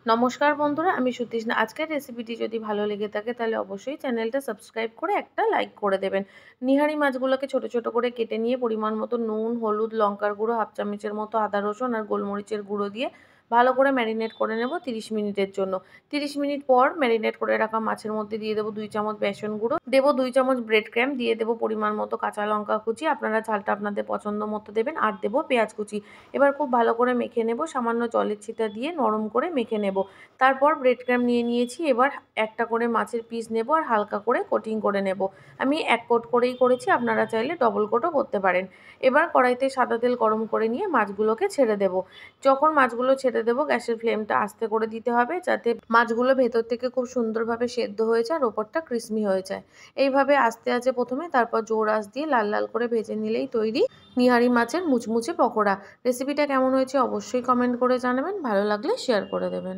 নমস্কার বন্ধুরা, আমি সুতৃষ্ণা। আজকের রেসিপিটি যদি ভালো লেগে থাকে তাহলে অবশ্যই চ্যানেলটা সাবস্ক্রাইব করে একটা লাইক করে দেবেন। নিহারি মাছগুলোকে ছোট ছোট করে কেটে নিয়ে পরিমাণ মতো নুন, হলুদ, লঙ্কার গুঁড়ো, হাফ চামচের মতো আদা রসুন আর গোলমরিচের গুঁড়ো দিয়ে ভালো করে ম্যারিনেট করে নেব 30 মিনিটের জন্য। 30 মিনিট পর ম্যারিনেট করে রাখা মাছের মধ্যে দিয়ে দেবো 2 চামচ বেসন গুঁড়ো, দেবো 2 চামচ ব্রেড ক্রাম্ব, দিয়ে দেবো পরিমাণ মতো কাঁচা লঙ্কা কুচি, আপনারা ঝালটা আপনাদের পছন্দ মতো দেবেন, আর দেবো পেঁয়াজ কুচি। এবার খুব ভালো করে মেখে নেব, সামান্য জলের ছিটা দিয়ে নরম করে মেখে নেব। তারপর ব্রেড ক্রাম্ব নিয়ে নিয়েছি। এবার একটা করে মাছের পিস নেব আর হালকা করে কোটিং করে নেব। আমি এক কোট করেই করেছি, আপনারা চাইলে ডবল কোটও করতে পারেন। এবার কড়াইতে সাদা তেল গরম করে নিয়ে মাছগুলোকে ছেড়ে দেব। যখন মাছগুলো ছেড়ে দেব গ্যাসের ফ্লেমটা আস্তে করে দিতে হবে, যাতে মাছগুলো ভেতর থেকে খুব সুন্দরভাবে সেদ্ধ হয়ে যায় আর ওপরটা ক্রিস্পি হয়ে যায়। এইভাবে আস্তে আস্তে প্রথমে, তারপর জোর আঁচ দিয়ে লাল লাল করে ভেজে নিলেই তৈরি নিহারি মাছের মুচমুচে পকোড়া। রেসিপিটা কেমন হয়েছে অবশ্যই কমেন্ট করে জানাবেন, ভালো লাগলে শেয়ার করে দেবেন।